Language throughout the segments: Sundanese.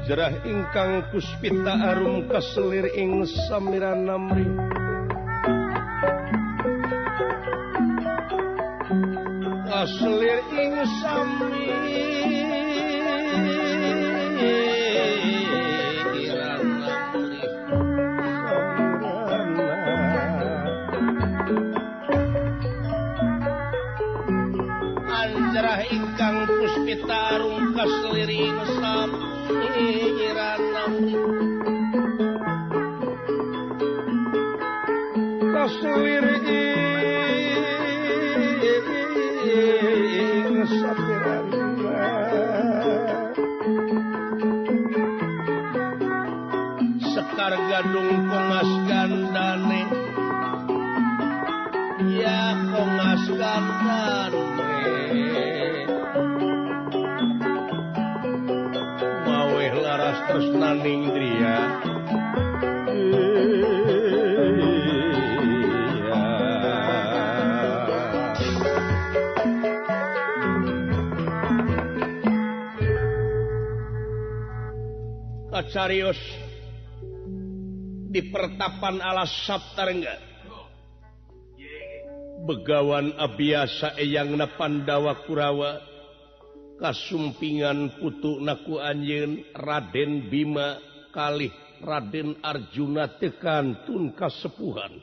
Anjrah ingkang puspita arum kaselir ing samiran namri kaselir ing samiran namri Anjrah ingkang puspita arum kaselir ing samiran namri kaselir ing samiran sekar gadung kongas gandane ya kongas gandane maweh laras tresnaning driya Kacarios di pertapan alas Saptarengga begawan abiasa eyangna Pandawa Kurawa kasumpingan putu naku anjeun Raden Bima kalih Raden Arjuna tekantun kasepuhan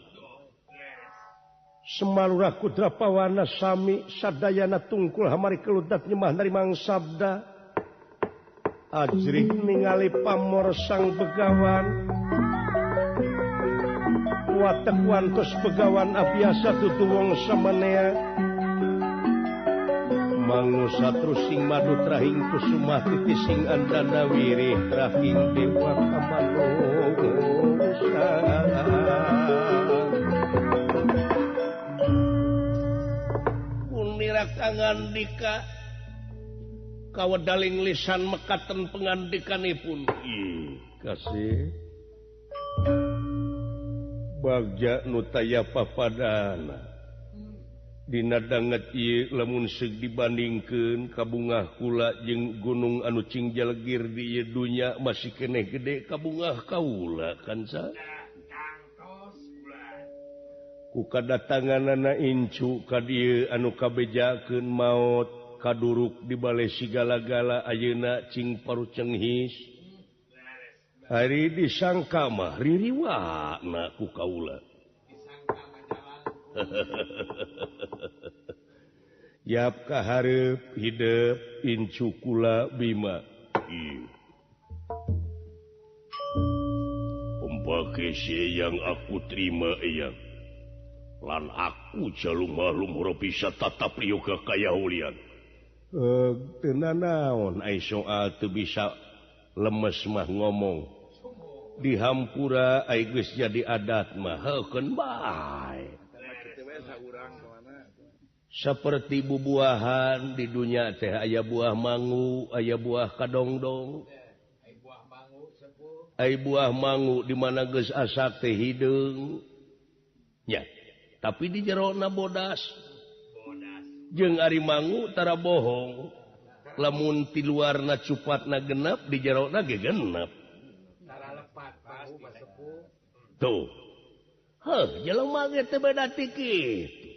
Semalura Kudrapawana sami sadayana tungkul hamari keludat nyemah narimang sabda ajrih ningali pamor sang begawan watek wantos begawan abiasa tutu wong samanea mangu satru sing madu trahing kusumah titi sing andana wirih trahing dewa kamanusa punira kangandika kawedaling lisan mekaten pengandikanipun kasih bagja nutaya papadana dina danget ieu lamun seug dibandingkeun kabungah kula jeung gunung anu cingjalgir di ieu dunya masih keneh gede kabungah kaula kan sa ku kadatanganana incu ka dieu anu kabejakeun maot kaduruk di balai sigala-gala ayeuna cing parucenghis hari disangka mah ririwana ku kaula yap ka hareup hidup incu kula Bima pembake yang aku terima eyang lan aku jalung-malung bisa tatap yoga kayahulian tenan naon ai soal teu bisa lemes mah ngomong di hampura ai geus jadi adat mah heukeun bae saperti bubuahan di dunya teh aya buah mangu aya buah kadongdong aya buah mangu di mana geus asak teh hideung nya tapi di jerona bodas jeung ari mangu tara bohong lamun ti luarna cupatna genep di jerona ge genep tara lepat tuh jelema ge teu beda ti kitu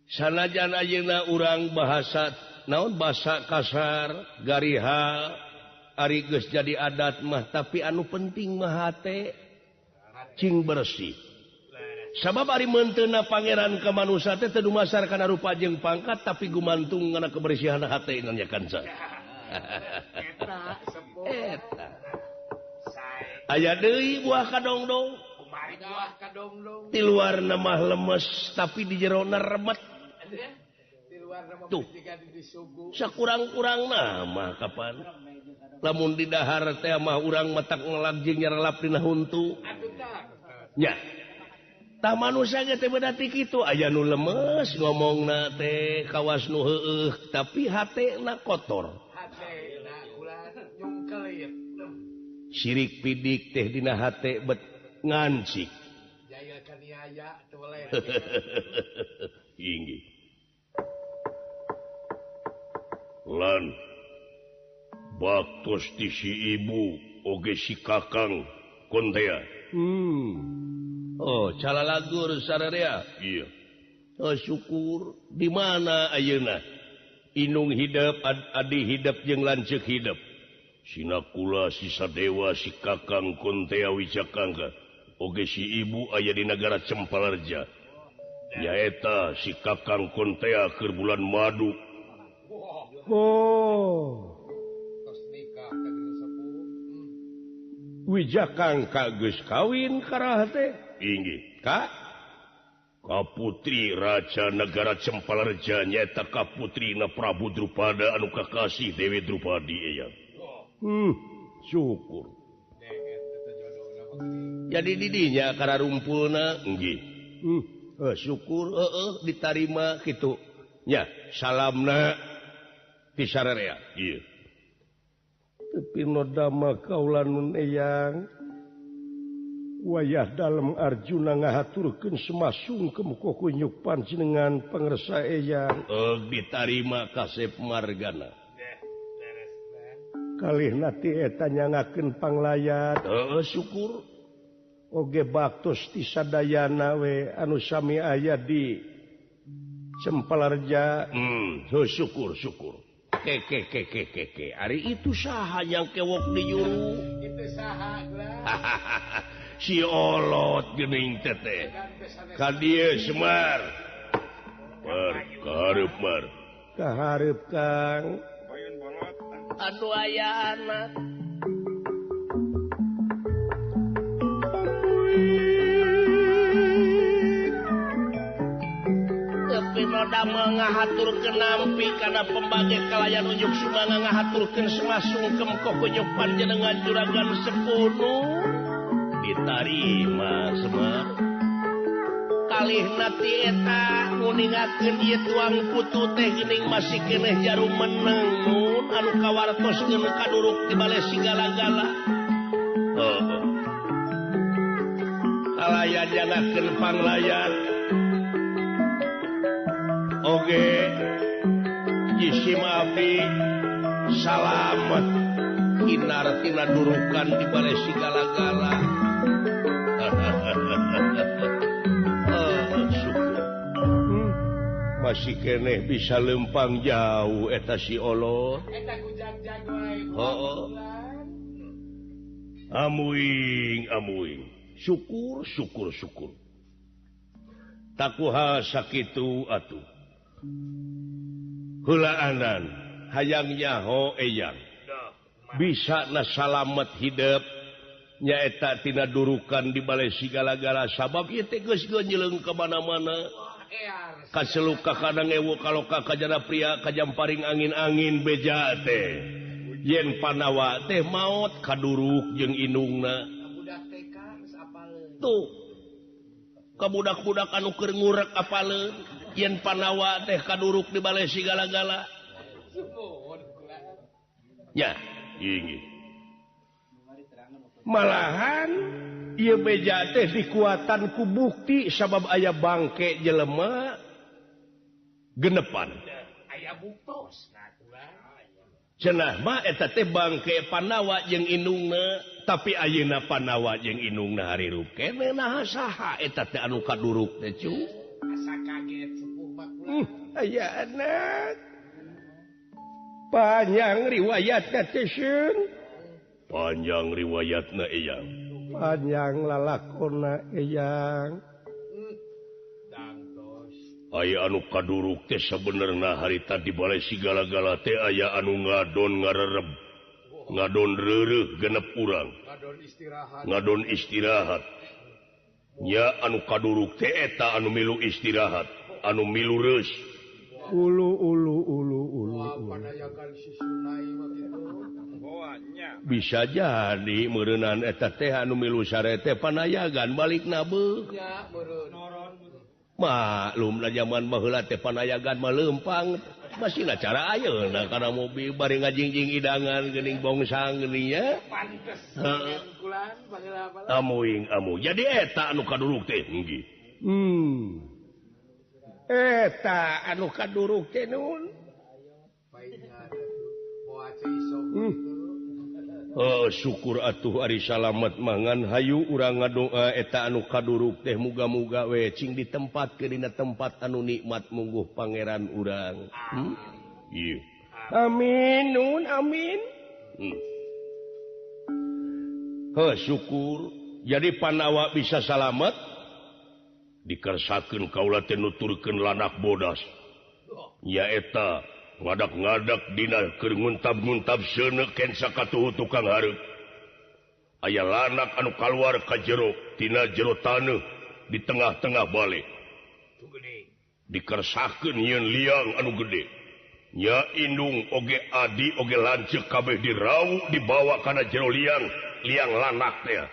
sanajan ayeuna urang bahasa naon basa kasar gariha ari geus jadi adat mah tapi anu penting mah hate cing bersih sabab ari menteuna pangeran ka manusia teh teu dumasar kana rupa jeung pangkat tapi gumantung kana kebersihan hate nya kan sa eta aya deui buah kadongdong kumari buah kadongdong ti luarna mah lemes tapi di jerona remet ti luarna mah disugu sakurang-kurangna mah kapan lamun di dahar teh mah urang matak ngelag jeung nyarelap dina huntu nya tah manusia ge teh beda ti kitu aya nu lemes ngomongna teh kawas nu heueuh tapi hatena kotor hatena ulah nyungkelit sirik pidik teh dina hate bet ngancik jaya kaniaya teu boleh inggih lan baktos ti si ibu oge si kakang kontea. Oh, calalagur sararea. Iya. Oh, syukur. Di mana ayeuna? Inung hidup, adi hidup jeung lanceuk hidup. Sinakula si Sadewa si kakang kontea wijakangka. Oge si ibu aya di negara Cempalarja. Nyaeta si kakang kontea keur bulan madu. Oh. Wijakangka geus kawin karah teh. Inggih, Kak. Kaputri Raja Negara Cempalarja nyaeta kaputrina Prabu Drupada anu kakasih Dewi Drupadi eyang. Syukur. Jadi didinya karena rumpulna nggih. Syukur ditarima kitu. Nya, salamna ti sararea. Ieu. Tapi nodama kaulanun eyang wayah dalam Arjuna ngahaturkeun semasungkem kokunyuk panjenengan pangresa eyang. Ditarima Kasep Margana. Kalih nati eta nyangakeun panglayat. Syukur. Oge baktos ti sadayana we anu sami aya di Cempalarja. Syukur. Ke. Ari itu saha yang kewok di juru? Itu saha gelah. Si olot geuning teh. Ka dieu Semar. Kahareup Mar. Kahareup Kang. Anu aya anak. Noda ngahaturkeun nampi kana pembage kalayan unjuk sumanga ngahaturkeun semasungkem kokunyuk panjenengan juragan sepuluh ditarima Semar. Kalih nati eta nguningakeun ieu tuang putu teh geuning masih keneh jarum menengun anu kawartoskeun kaduruk di bale sigala-gala. Kalayan jangakeun panglayat. Oge jisim abdi salamet kinar tina durukan di bale sigala-gala. Syukur. Masih keneh bisa lempang jauh eta si olot. Eta kujang-jang wae. Amuing. Syukur. Takuha sakitu atuh. Hulaanan hayang nyaho eyang bisa na salamet hidup nyaeta tina durukan di bale sigala-gala sabab ieu teh geus nyeleung ka mana-mana ka seluk ka kadang ewu kaloka ka jana pria ka jamparing angin-angin beja teh yen panawa teh maot kaduruk jeung indungna tuh ka budak-budak anu keur ngurek apaleun yen panawa teh kaduruk di bale sigala-gala. Ya, inggih. Malahan ieu beja teh dikuatan ku bukti sabab aya bangke jelema genepan. Aya buktos. Cenah mah eta teh bangke panawa jeung indungna, tapi ayeuna panawa jeung indungna harirup keneh naha saha eta teh anu kaduruk teh cu. Asa kaget sepuh makula. Aya anak. Panjang riwayatna teh Sun. Panjang riwayatna eyang. Panjang lalakonna eyang. Dangtos. Aya anu kaduruk teh sabenerna harita di bale sigala-gala teh aya anu ngadon ngarereb. Ngadon reureuh genep urang. Ngadon istirahat. Nya anu kaduruk teh eta anu milu istirahat, anu milu reus. Ulu. Bisa jadi meureunnan eta teh anu milu sare teh panayagan balikna beuk. Nya meureun. Maklum da zaman baheula teh panayagan mah leumpang. Masihna cara ayeuna kana mobil bari ngajingjing idangan geuning bongsang geuning nya. Pantes. Kulan baheula apa? Amuing. Jadi eta anu kaduruk teh nggih. Eta anu kaduruk teh nun. Moal iso. syukur atuh Ari salamet mangan hayu urang ngadoa eta anu kaduruk teh muga-muga we cing di tempat ke dina tempat anu nikmat mungguh pangeran urang. Iya. Amin nun amin. Syukur jadi panawa bisa salamet dikersakeun kaula teh nuturkeun lanak bodas. Nya eta ngadak-ngadak dina keur nguntab-nguntab seuneu ken sakatuhu tukang hareup. Aya lanak anu kaluar ka jero tina jero taneuh di tengah-tengah bale. Dikersakeun yeun liang anu gede. Nya indung oge adi oge lanceuk kabeh dirau dibawa kana jero liang lanak teh.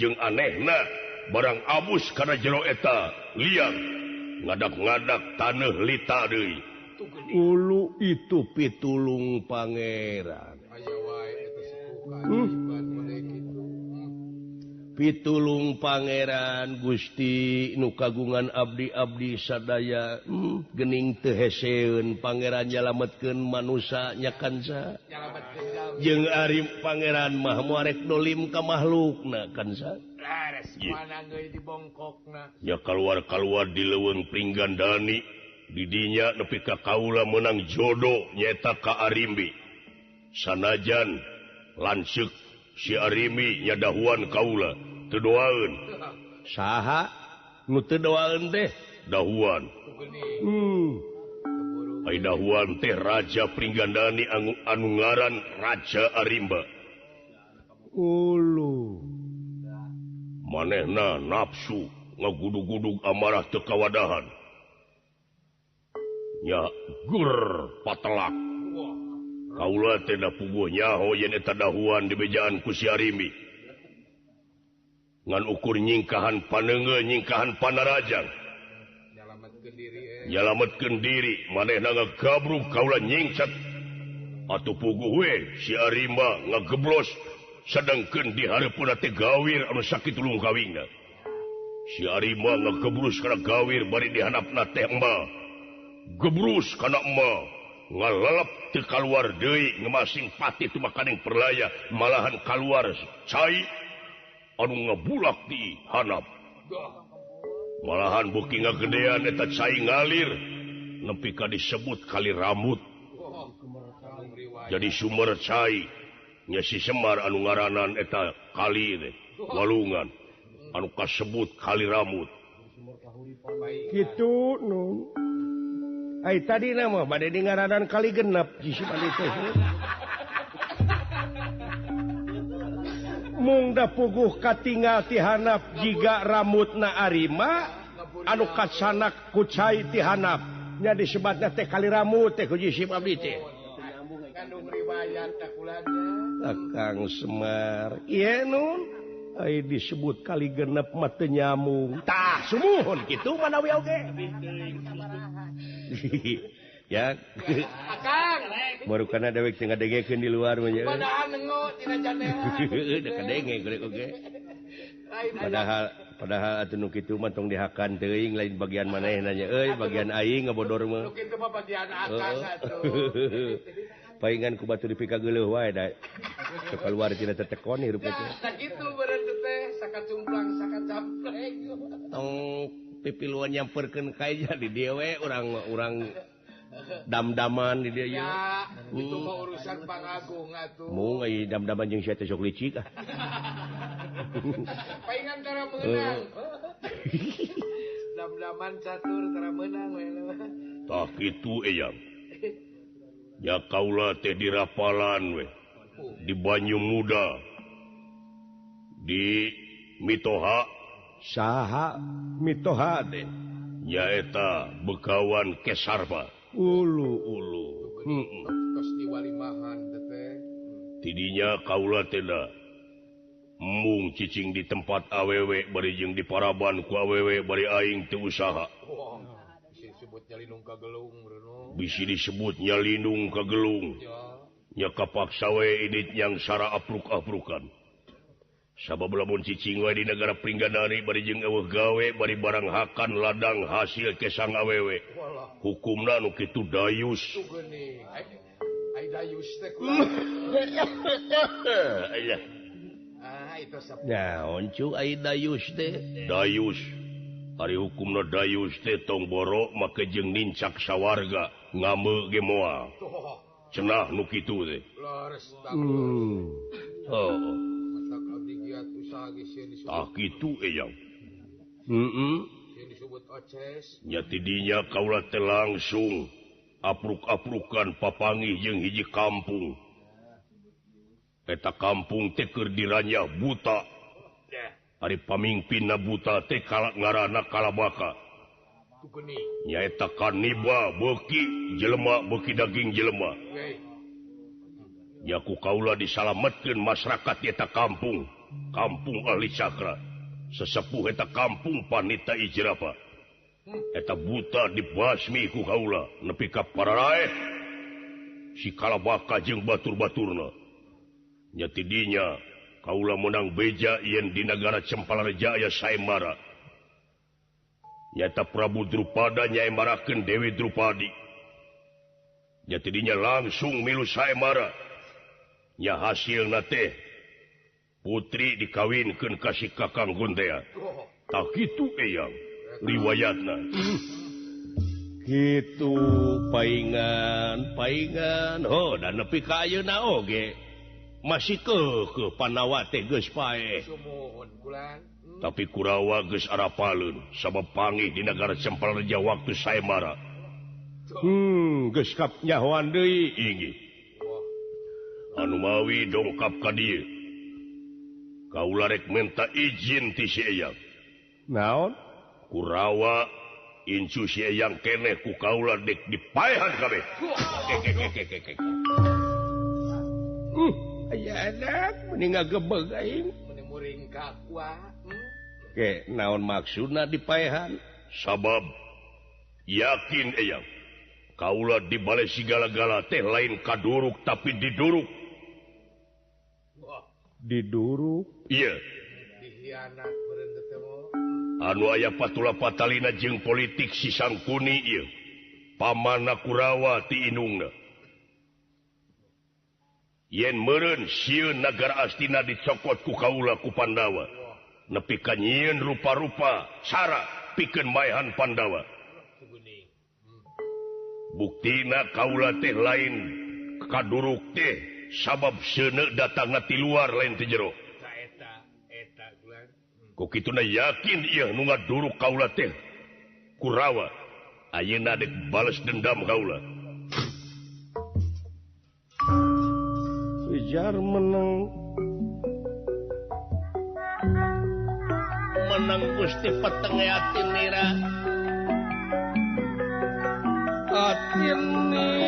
Jeung anehna barang abus kana jero eta liang ngadak-ngadak taneuh lita deui. Ulu itu pitulung pangeran. Pitulung pangeran Gusti nu kagungan abdi-abdi sadaya. Gening teu heseun pangeran nyalametkeun manusia nyakansa. Jeung ari pangeran mah moarek dolim ka makhlukna kansa. Ya keluar di leuweung Pringgandani. Didinya nepi ka kaula menang jodoh nyata ka Arimbi. Sanajan lanceuk si Arimbi nya dahuan kaula teu doaeun. Saha nu teu doaeun teh? Dahuan. Ai dahuan teh Raja Pringgandani anu ngaran Raja Arimba. Ulu. Manehna nafsu ngagudug-gudug amarah teu kawadahan. Ya gur patelak. Kaula teh da puguh nyaho yen eta dahuan dibejaan ku si Arimbi. Ngan ukur nyingkahan paneungeun nyingkahan panarajang. Nyalametkeun diri manehna ngagabrug kaula nyingcat. Atuh puguh we si Arimba ngageblos sedengkeun di hareupeuna teh gawir anu sakitulung kawingna. Si Arimba ngagebrus kana gawir bari di handapna teh embah. Gebrus kana emah ngalalap teu kaluar deui ngemasing pati teu makaning perlaya malahan kaluar cai anu ngabulak di hanap. Malahan beuki ngagedean eta cai ngalir nepi ka disebut kali rambut. Jadi sumber cai nya si Semar anu ngaranan eta kali teh walungan anu kasebut kali rambut. Kitu nu ai tadi nama bade di ngaranan kali genep si bade teh. Mung da puguh katinggal ti handap jiga rambutna Arima anu kasanak ku cai ti handap nya disebatna teh kali rambut teh ku si abdi teh. Kandung riwayat takulana. Kang Semar. Ieu nun ai disebut kali genep mah teu nyamung. Tah sumuhun kitu manawi oge. Ya. Akang. Baru kana dewek teu ngadengekeun di luar mah nya. Padahal nengo tina jandela. Da kadenge gorek oge. Padahal atuh nu kitu mah tong dihakan teuing lain bagian manehna nya euy bagian aing ngabodor mah. Nu kitu mah bagian akang atuh. Paingan ku batu dipika geuleuh wae da. Teu kaluar tina tetekon hirup teh. Tah kitu beureun teh sakacumplang sakacampreng. Tong pipiluan nyamperkeun ka ija di dieu we urang dam-daman di dieu. Ya, itu mah urusan Bang Agung atuh. Mung ai dam-daman jeung sia teh sok licik. Paingan tara meunang. Dam-daman catur tara meunang we. Tah kitu eyang. Ya kaula teh di Rapalan we. Di Banyu Muda. Di Mitoha. Saha Mitoha teh? Ya eta begawan Kesarba. Ulu. Tos di Walimahan teh. Tidinya kaula teh da mung cicing di tempat awewe bari jeung di Paraban ku awewe bari aing teu usaha. Bisi disebut nyalindung ka gelung. Nya kapaksa we idit yang sara apruk-aprukan. Sabab lamun cicing we di negara Pringgandani bari jeung eueuh gawe bari barang hakan ladang hasil kesang awewe. Hukumna nu kitu dayus. Dayus hari hukum Dayus tongboro make jeung nincak sawarga ngame ge moal cenah nu kitu teh kitu eyang nya tidinya kaula teh langsung apruk-aprukan papangih jeung hiji kampung eta kampung teh keur diranya buta hari pamimpinna buta teh ngaranna Kalabaka nyaeta kaniba beuki jelema beuki daging jelema nya ku kaula disalametkeun masyarakat eta kampung ahli cakra sesepuh eta kampung panita ijrapa eta buta dibasmi ku kaula nepi ka pararae si Kalabaka jeung batur-baturna nya tidinya kaula menang beja yen di negara Cempalareja aya saemara nyata Prabu Drupada nyaemarakeun Dewi Drupadi nya tidinya langsung milu saemara nya hasilna teh putri dikawinkeun ka si Kakang Guntea tah kitu eyang riwayatna kitu paingan dan nepi ka ayeuna oge masih ke Panawa teh geus pae tapi Kurawa geus arapaleun sabab pangih di negara Cempalareja waktu saemara geus kap nyahoan deui inggih anu mawi dongkap ka dieu kaula rek minta izin ti si eyang naon Kurawa incu si eyang keneh ku kaula dek dipaehan kabeh aya anak mending ngagebeg aing mending muring kakua naon maksudna dipaehan sabab yakin eyang kaula dibale sigala-gala teh lain kaduruk tapi diduruk iya dihianat meureun teh anu aya patula patalina jeung politik si Sangkuni ieu pamanna Kurawa ti indungna yen meureun sieun nagara Astina dicokot ku kaula ku Pandawa nepi ka nyieun rupa-rupa cara pikeun maehan Pandawa buktina kaula teh lain kaduruk teh sabab seuneu datangna ti luar lain ti jero eta gulan ku kituna yakin ieu nu ngaduruk kaula teh Kurawa ayeuna dek bales dendam kaula Wijar menang Gusti peteng yatin nira atin nira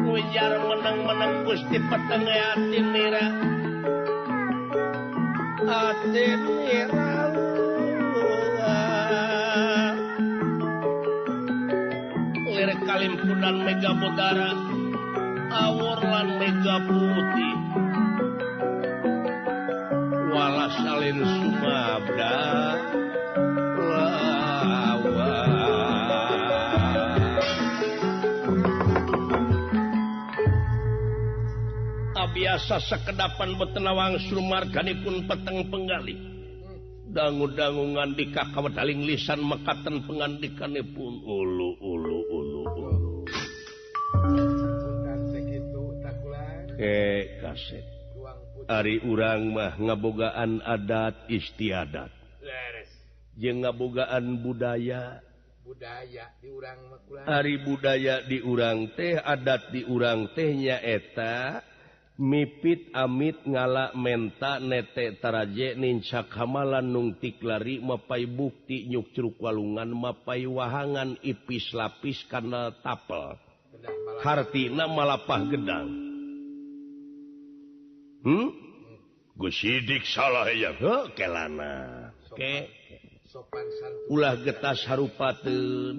Wijar menang Gusti peteng yatin nira atin nira lirik kalimpunan mega bodara awor lan mega putih wala salin sumabda lawa biasa sekedapan betenawang sumarganipun peteng penggali dangu-dangu ngandika kawadaling lisan mekaten pengandikanipun ulu kaset ari urang mah ngabogaan adat istiadat jeung ngabogaan budaya di urang mah ari budaya di urang teh adat di urang teh nyaeta mipit amit ngala menta nete taraje nincak hamalan nungtik lari mapai bukti nyuk curug walungan mapai wahangan ipis lapis kana tapel hartina malapah gedang Gus Sidik salah ya kelana ulah getas harupateun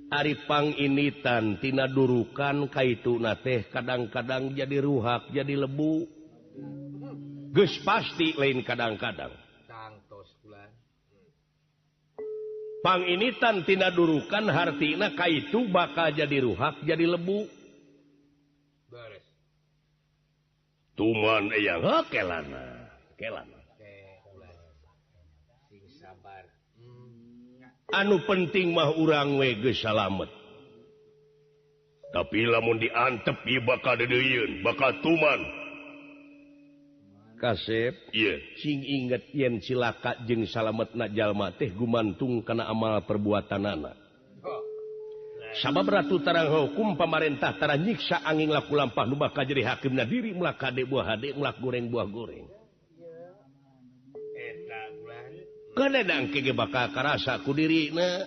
Aripang initan tina durukan kaitu teh kadang-kadang jadi ruhak jadi lebu geus pasti lain kadang-kadang pang initan tina durukan hartina kaitu bakal jadi ruhak jadi lebu tuman eyang kelana anu penting mah urang we geus salamet. Tapi lamun diantep ieu bakal dedeyeun, bakal tuman. Kasep, sing inget yen cilaka jeung salametna jalma teh gumantung kana amal perbuatanana. Sabab ratu tarang hukum pamarentah tara nyiksa angin laku lampah nu bakal jadi hakimna diri melak hade buah hade melak goreng buah goreng. Kadang kege bakal karasa ku dirina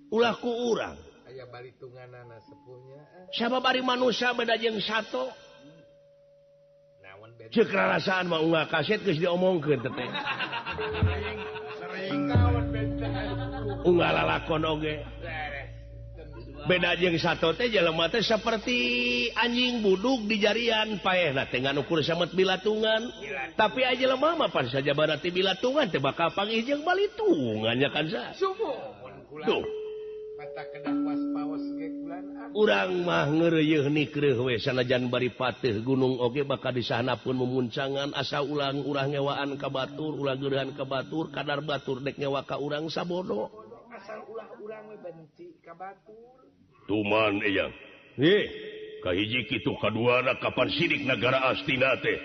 ulah ku urang aya balitunganana sepuhnya sabab ari manusia beda jeung sato naon beda ceuk rarasaan mah unggal kaset geus diomongkeun teh sering kawan beda unggal lalakon oge beda jeung sato teh jelema teh saperti anjing buduk di jarian paehna teh ngan ukur samet bilatungan tapi aja jelema mah pan saja barati bilatungan teh bakal panggih jeung balitungan nya kan sa tuh mata kedah pas-paos ge kulan urang mah ngeureuyeuh nikreuh we sanajan bari pateuh gunung oge bakal disahanapeun memuncangan asa ulang urang ngewaan ka batur ulah geureuhan ka batur kadar batur dek ngewa ka urang sabodo asal ulah urang we benci ka batur tuman eyang kahiji kitu kaduana kapan sidik negara Astina teh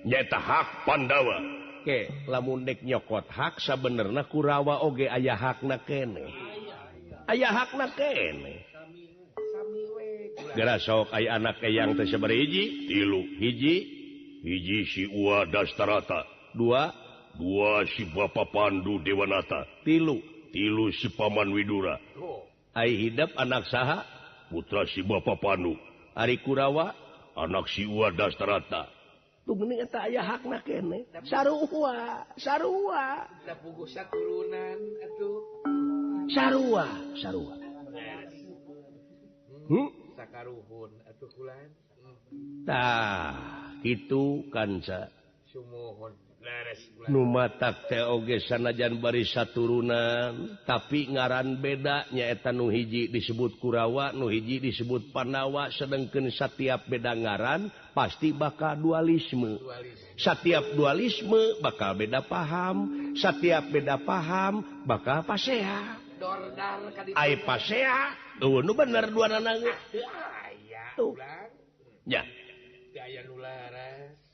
nyaeta hak Pandawa lamun dek nyokot hak sabenerna Kurawa oge aya hakna kene sami we gara sok aya anak eyang teh sabaraha hiji tilu hiji si Uwa Dastarata dua si Bapa Pandu Dewanata tilu si Paman Widura ai hidap anak saha putra si Bapa Pandu ari Kurawa anak si Uwa Dastarata tuh geuning eta aya hakna kene sarua da puguh saturunan atuh sarua sakaruhun atuh kulan tah kitu kanca sumuhun nu matak teh oge sanajan bari saturunan tapi ngaran beda nyaeta nu hiji disebut Kurawa nu hiji disebut Pandawa sedengkeun satiap beda ngaran pasti bakal dualisme satiap dualisme bakal beda paham satiap beda paham bakal pasea ai pasea nu bener duanana ge aya tuh nya aya nu laras